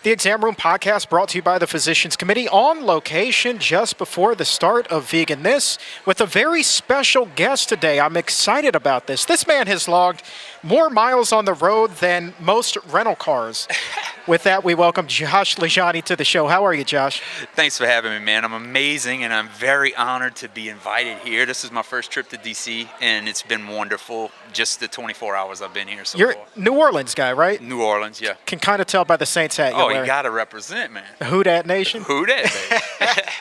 The Exam Room Podcast brought to you by the Physicians Committee on location just before the start of Vegan This with a very special guest today. I'm excited about this. This man has logged more miles on the road than most rental cars. With that, we welcome Josh LaJaunie to the show. How are you, Josh? Thanks for having me, man. I'm amazing, and I'm very honored to be invited here. This is my first trip to D.C., and it's been wonderful, just the 24 hours I've been here so You're far. New Orleans guy, right? New Orleans, yeah. Can kind of tell by the Saints hat you're Oh, wearing. you got to represent, man. Who dat nation? Who that, baby?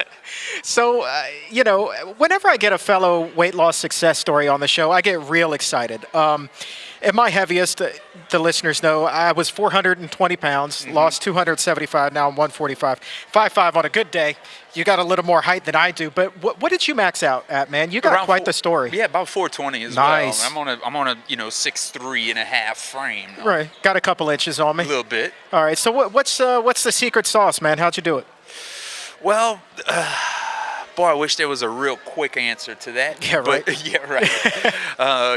So, whenever I get a fellow weight loss success story on the show, I get real excited. At my heaviest, the listeners know, I was 420 pounds, lost 275, now I'm 145. 5'5" on a good day. You got a little more height than I do, but what did you max out at, man? You got quite the story. Yeah, about 420 as Nice. well. I'm on a 6'3" and a half frame. Right, got a couple inches on me. A little bit. All right, so what's the secret sauce, man? How'd you do it? Well, boy, I wish there was a real quick answer to that. Yeah, right. But, yeah, right.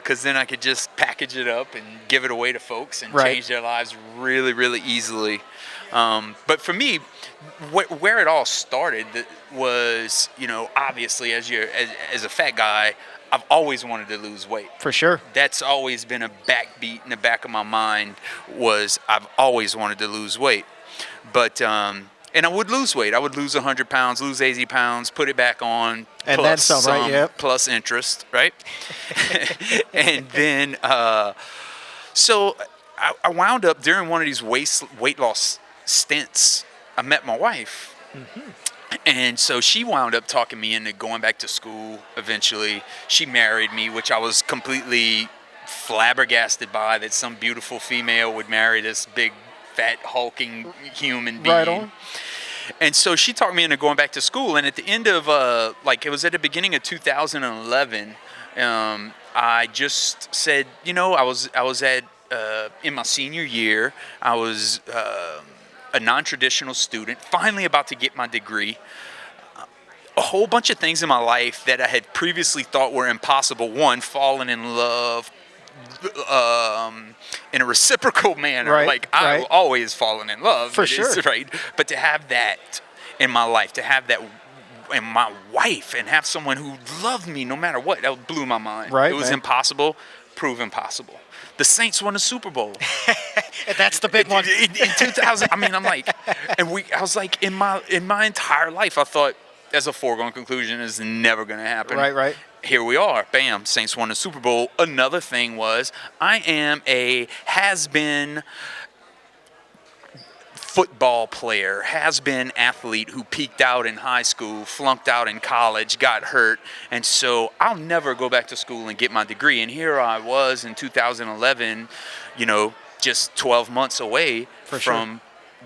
Because then I could just package it up and give it away to folks and change their lives really, really easily. But for me, where it all started was, obviously as a fat guy, I've always wanted to lose weight. For sure. That's always been a backbeat in the back of my mind was I've always wanted to lose weight. But and I would lose weight. I would lose 100 pounds, lose 80 pounds, put it back on. And then some, right? Yep. Plus interest, right? And then, so I wound up during one of these weight loss stints, I met my wife. Mm-hmm. And so she wound up talking me into going back to school eventually. She married me, which I was completely flabbergasted by, that some beautiful female would marry this big, fat, hulking human being. Right on. And so she talked me into going back to school. And at the end of, it was at the beginning of 2011, I just said, I was at, in my senior year, I was a non-traditional student, finally about to get my degree. A whole bunch of things in my life that I had previously thought were impossible. One, falling in love in a reciprocal manner. I've always fallen in love. For sure. Right? But to have that in my life, to have that in my wife, and have someone who loved me no matter what, that blew my mind. Right, it was impossible, proven possible. The Saints won the Super Bowl. That's the big one. In 2000, I was like, in my entire life, I thought, as a foregone conclusion, is never going to happen. Right. Here we are. Bam. Saints won the Super Bowl. Another thing was I am a has-been football player, has-been athlete who peaked out in high school, flunked out in college, got hurt, and so I'll never go back to school and get my degree. And here I was in 2011, just 12 months away from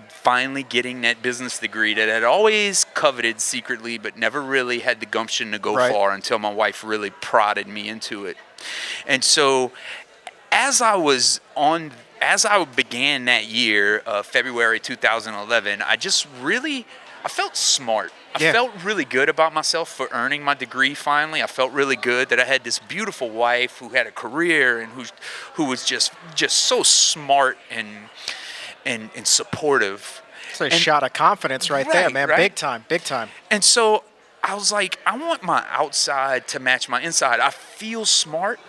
finally getting that business degree that I'd always coveted secretly, but never really had the gumption to go far until my wife really prodded me into it. And so as I began that year, February 2011, I felt smart. I felt really good about myself for earning my degree finally. I felt really good that I had this beautiful wife who had a career and who was just so smart and supportive. It's a shot of confidence right there, man. Right? Big time. And so I was like, I want my outside to match my inside. I feel smart,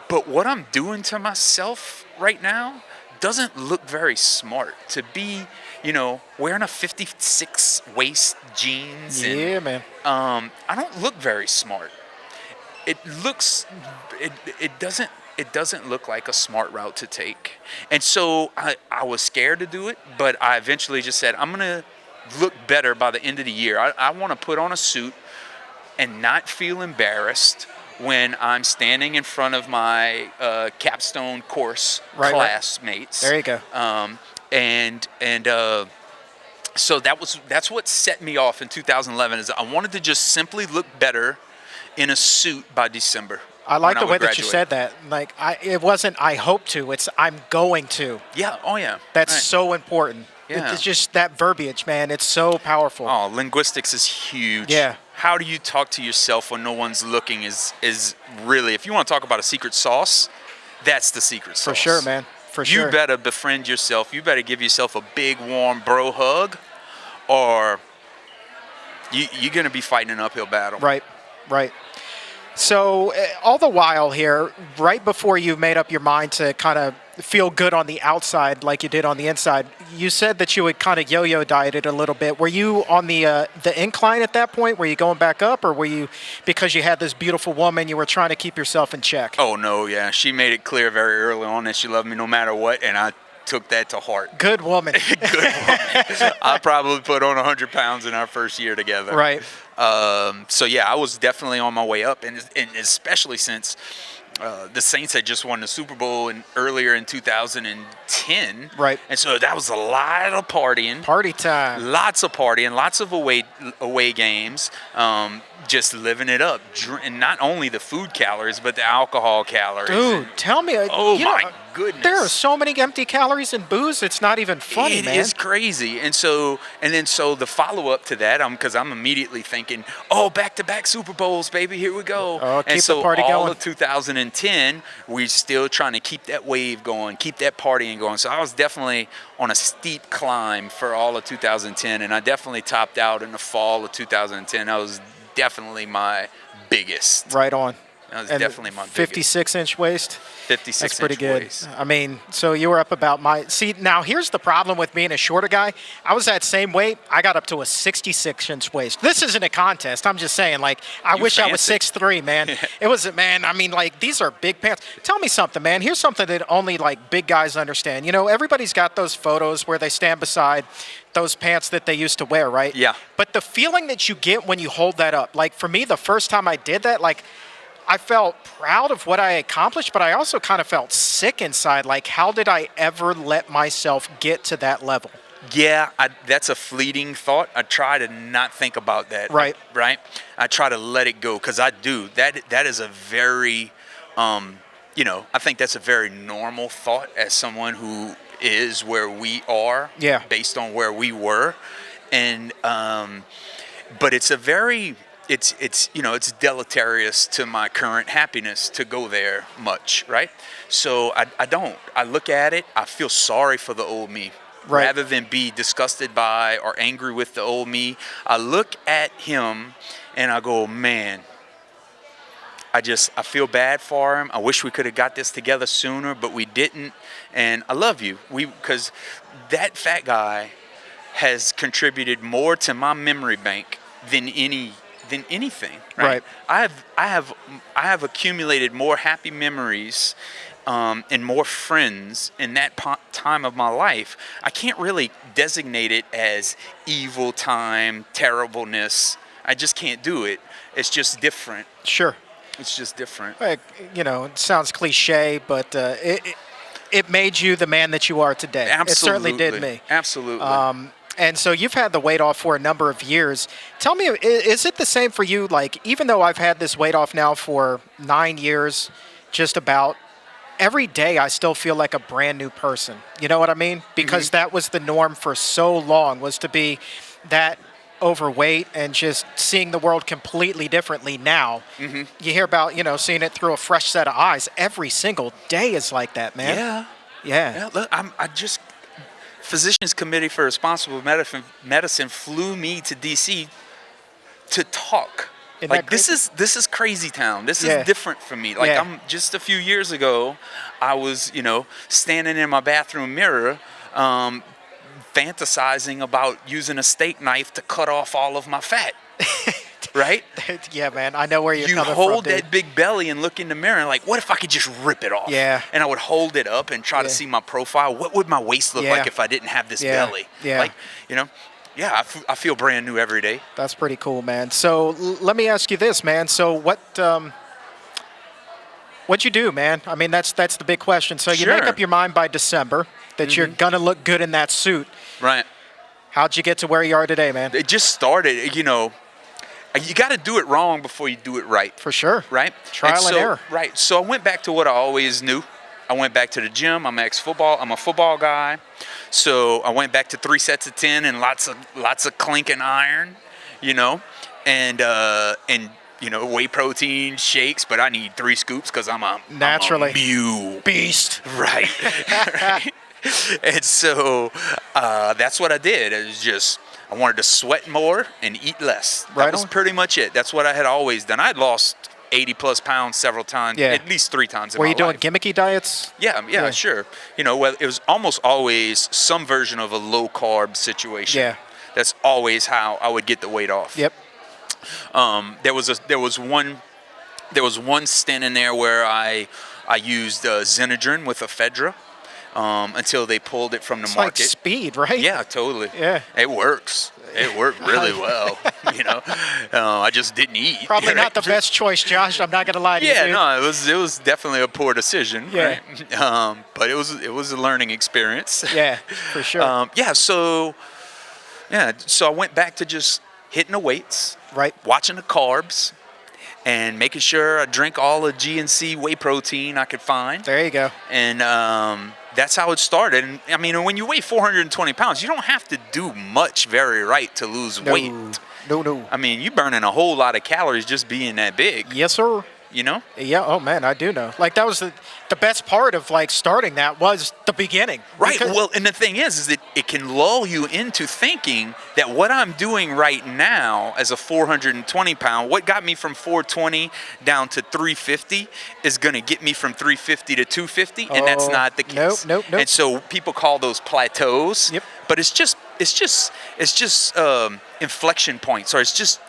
but what I'm doing to myself right now doesn't look very smart. To be, wearing a 56 waist jeans. Yeah, man. I don't look very smart. It doesn't look like a smart route to take. And so I was scared to do it, but I eventually just said, I'm going to look better by the end of the year. I want to put on a suit and not feel embarrassed when I'm standing in front of my capstone course classmates. There you go. So that's what set me off in 2011 is I wanted to just simply look better in a suit by December. I like the way that you said that. Like, it wasn't I hope to, it's I'm going to. Yeah, oh yeah. That's so important. Yeah. It's just that verbiage, man. It's so powerful. Oh, linguistics is huge. Yeah. How do you talk to yourself when no one's looking is really, if you want to talk about a secret sauce, that's the secret sauce. For sure, man. For you sure. better befriend yourself. You better give yourself a big, warm bro hug, or you're going to be fighting an uphill battle. Right, right. So all the while here, right before you made up your mind to kind of feel good on the outside like you did on the inside, you said that you would kind of yo-yo dieted a little bit. Were you on the incline at that point? Were you going back up, or were you, because you had this beautiful woman, you were trying to keep yourself in check? Oh, no, yeah. She made it clear very early on that she loved me no matter what, and I took that to heart. Good woman. Good woman. I probably put on 100 pounds in our first year together. Right. So, yeah, I was definitely on my way up, and especially since the Saints had just won the Super Bowl earlier in 2010. Right. And so that was a lot of partying. Party time. Lots of partying, lots of away games, just living it up. And not only the food calories, but the alcohol calories. Dude, tell me. Oh, my goodness. There are so many empty calories in booze, it's not even funny, man. It is crazy. And so the follow-up to that, because I'm immediately thinking, oh, back-to-back Super Bowls, baby, here we go. Oh, keep and so the party all going. of 2010, we're still trying to keep that wave going, keep that partying going. So I was definitely on a steep climb for all of 2010, and I definitely topped out in the fall of 2010. That was definitely my biggest. Right on. That was And definitely my biggest. 56-inch waist. 56 That's pretty inch good. waist. I mean, so you were up about see, now here's the problem with being a shorter guy. I was that same weight. I got up to a 66-inch waist. This isn't a contest. I'm just saying, like, I wish I was fancy. 6'3", man. It wasn't, man. I mean, like, these are big pants. Tell me something, man. Here's something that only, like, big guys understand. You know, everybody's got those photos where they stand beside those pants that they used to wear, right? Yeah. But the feeling that you get when you hold that up, like, for me, the first time I did that, like, I felt proud of what I accomplished, but I also kind of felt sick inside. Like, how did I ever let myself get to that level? Yeah, that's a fleeting thought. I try to not think about that. Right. Right. I try to let it go, because I do. That is a very, I think that's a very normal thought as someone who is where we are. Yeah. Based on where we were, and but it's a very. It's deleterious to my current happiness to go there much, right? So I don't. I look at it. I feel sorry for the old me. Right. Rather than be disgusted by or angry with the old me, I look at him and I go, man, I feel bad for him. I wish we could have got this together sooner, but we didn't. And I love you. Because that fat guy has contributed more to my memory bank than anything, right? I have accumulated more happy memories and more friends in that time of my life. I can't really designate it as evil time, terribleness. I just can't do it. It's just different. Sure. It's just different. It sounds cliche, but it made you the man that you are today. Absolutely. It certainly did me. Absolutely. And so you've had the weight off for a number of years. Tell me, is it the same for you? Like, even though I've had this weight off now for 9 years, just about, every day I still feel like a brand new person. You know what I mean? Because that was the norm for so long, was to be that overweight and just seeing the world completely differently now. You hear about, seeing it through a fresh set of eyes. Every single day is like that, man. Yeah. Look, Physicians Committee for Responsible Medicine flew me to D.C. to talk. This is crazy town. This is different for me. I'm just a few years ago, I was standing in my bathroom mirror, fantasizing about using a steak knife to cut off all of my fat. Right? Yeah, man. I know where you're coming from. You hold that big belly and look in the mirror and like, what if I could just rip it off? Yeah. And I would hold it up and try to see my profile. What would my waist look like if I didn't have this belly? Yeah. Like, I feel brand new every day. That's pretty cool, man. So let me ask you this, man. So what'd you do, man? I mean, that's the big question. So you make up your mind by December that you're going to look good in that suit. Right. How'd you get to where you are today, man? It just started, you got to do it wrong before you do it right. For sure. Right? Trial and error. Right. So I went back to what I always knew. I went back to the gym. I'm a football guy. So I went back to 3 sets of 10 and lots of clinking iron, and whey protein shakes, but I need 3 scoops because Naturally. I'm a mule. Beast. Right. Right. And so that's what I did. It was just, I wanted to sweat more and eat less. That Right was on. pretty much it. That's what I had always done. I had lost 80 plus pounds several times, Yeah. at least 3 times in Were my you doing life. gimmicky diets? Yeah, sure. Well, it was almost always some version of a low carb situation. Yeah. That's always how I would get the weight off. Yep. There was one stint in there where I used Zenadrin with ephedra until they pulled it from the It's like market. speed, right? Yeah, totally. Yeah. It works. It worked really well. I just didn't eat. Probably not the right? best choice, Josh. I'm not going to lie to you. Yeah, dude. no, it was definitely a poor decision. Yeah. Right? But it was a learning experience. Yeah, for sure. So I went back to just hitting the weights, Right. watching the carbs, and making sure I drink all the GNC whey protein I could find. There you go. And that's how it started. And I mean, when you weigh 420 pounds, you don't have to do much very right to lose weight. No. I mean, you're burning a whole lot of calories just being that big. Yes, sir. Yeah. Oh man, I do know. Like that was the best part of like starting that was the beginning. Right. Because- Well, and the thing is that it can lull you into thinking that what I'm doing right now as a 420 pound, what got me from 420 down to 350 is going to get me from 350 to 250, and that's not the case. Nope. And so people call those plateaus. Yep. But it's just inflection points, or it's just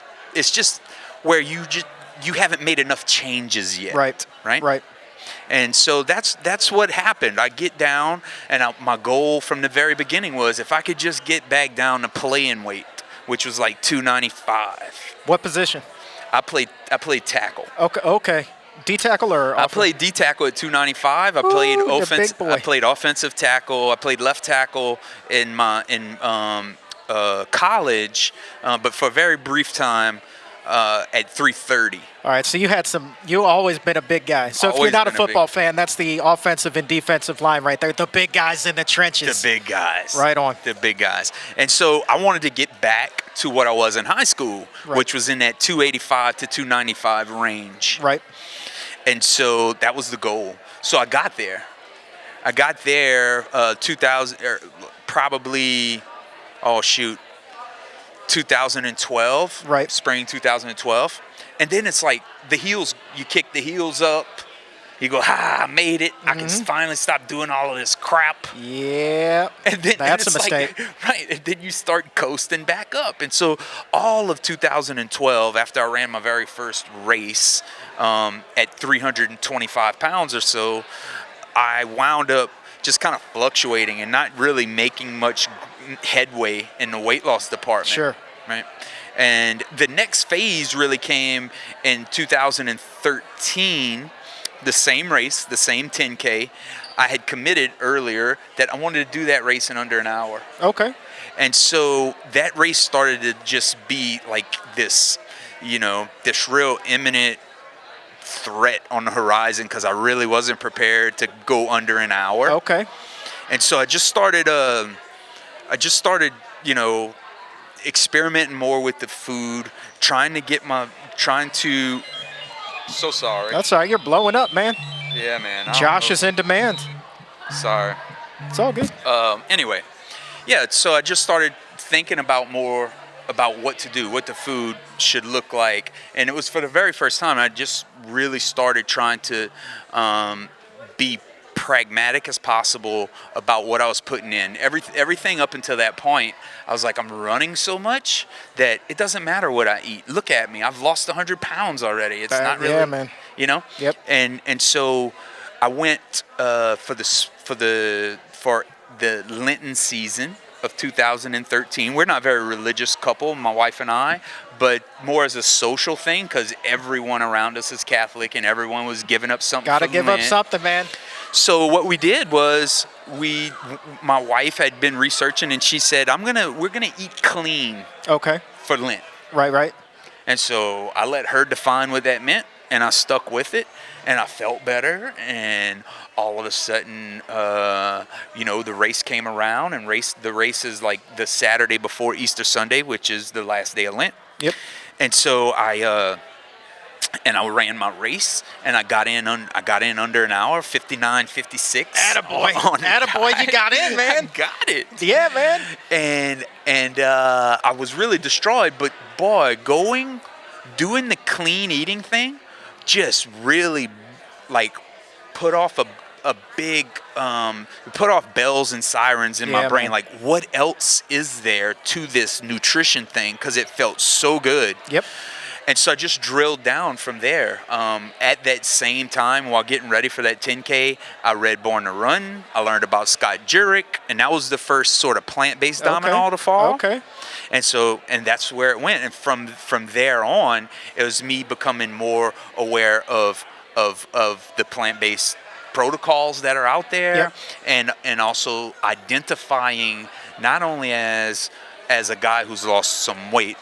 where you haven't made enough changes yet. Right. And so that's what happened. I get down, and my goal from the very beginning was if I could just get back down to playing weight, which was like 295. What position? I played tackle. Okay. D tackle or? I played D tackle at 295. I played you're a offense. big boy. I played offensive tackle. I played left tackle in college, but for a very brief time at 330. All right, so you always been a big guy. So if you're Always not a been a big- football fan, that's the offensive and defensive line right there. The big guys in the trenches. The big guys. Right on. The big guys. And so I wanted to get back to what I was in high school, Right. which was in that 285 to 295 range. Right. And so that was the goal. So I got there. 2000, probably, 2012. Right. Spring 2012. And then it's like you kick the heels up. You go, I made it. I can finally stop doing all of this crap. Yeah. And then That's it's a mistake. right. And then you start coasting back up. And so all of 2012, after I ran my very first race at 325 pounds or so, I wound up just kind of fluctuating and not really making much headway in the weight loss department. Sure. Right. And the next phase really came in 2013, the same race, the same 10K. I had committed earlier that I wanted to do that race in under an hour. Okay. And so that race started to just be like this, this real imminent threat on the horizon because I really wasn't prepared to go under an hour. Okay. And so I just started, experimenting more with the food, so sorry. That's all right. You're blowing up, man. Yeah, man. Josh is in demand. Sorry. It's all good. Anyway, yeah, so I just started thinking about what to do, what the food should look like. And it was for the very first time I just really started trying to be pragmatic as possible about what I was putting in. Everything up until that point, I was like, I'm running so much that it doesn't matter what I eat. Look at me. I've lost 100 pounds already. It's not really, yeah, man. Yep. And so I went for the Lenten season of 2013. We're not a very religious couple, my wife and I, but more as a social thing because everyone around us is Catholic and everyone was giving up something. Gotta for give up Lent. something, man. So what we did was my wife had been researching and she said, we're gonna eat clean Okay. for Lent. Right. And so I let her define what that meant and I stuck with it and I felt better and all of a sudden, the race came around and the race is like the Saturday before Easter Sunday, which is the last day of Lent. Yep. And so I and I ran my race, and I got in under an hour, 59:56. Attaboy. On Attaboy, you got in, man. I got it. Yeah, man. And I was really destroyed, but boy, doing the clean eating thing just really like put off a big put off bells and sirens in my Yeah, brain. man. Like, what else is there to this nutrition thing? Because it felt so good. Yep. And so I just drilled down from there. At that same time, while getting ready for that 10K, I read Born to Run. I learned about Scott Jurek, and that was the first sort of plant-based domino to fall. Okay. And that's where it went. And from there on, it was me becoming more aware of the plant-based protocols that are out there, and also identifying not only as a guy who's lost some weight,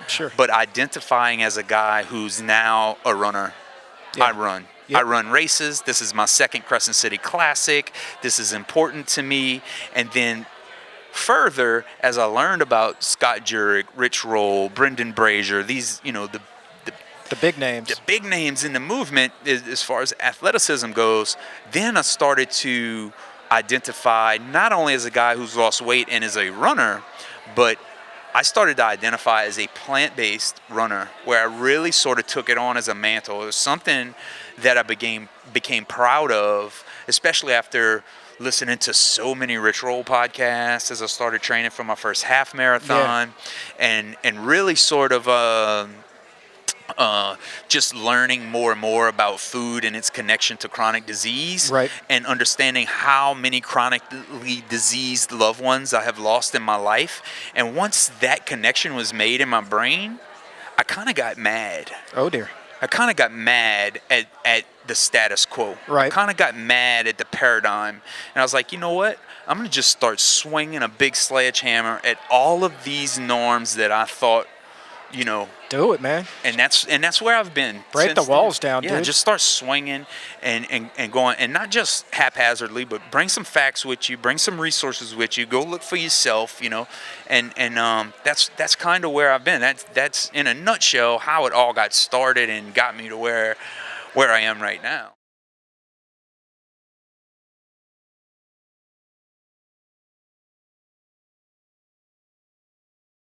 Sure. but identifying as a guy who's now a runner. Yeah. I run. Yep. I run races. This is my second Crescent City Classic. This is important to me. And then further, as I learned about Scott Jurek, Rich Roll, Brendan Brazier, these, The big names. the big names in the movement as far as athleticism goes, then I started to identify not only as a guy who's lost weight and is a runner, but I started to identify as a plant-based runner, where I really sort of took it on as a mantle. It was something that I became proud of, especially after listening to so many Rich Roll podcasts as I started training for my first half marathon, and really sort of just learning more and more about food and its connection to chronic disease, Right. and understanding how many chronically diseased loved ones I have lost in my life. And once that connection was made in my brain, I kind of got mad. Oh, dear. I kind of got mad at the status quo. Right. I kind of got mad at the paradigm. And I was like, you know what? I'm going to just start swinging a big sledgehammer at all of these norms that I thought, Do it, man. and that's where I've been. Break since the walls then. down, Yeah, dude. just start swinging and going, and not just haphazardly, but bring some facts with you, bring some resources with you. Go look for yourself, and that's kind of where I've been. That's in a nutshell how it all got started and got me to where I am right now.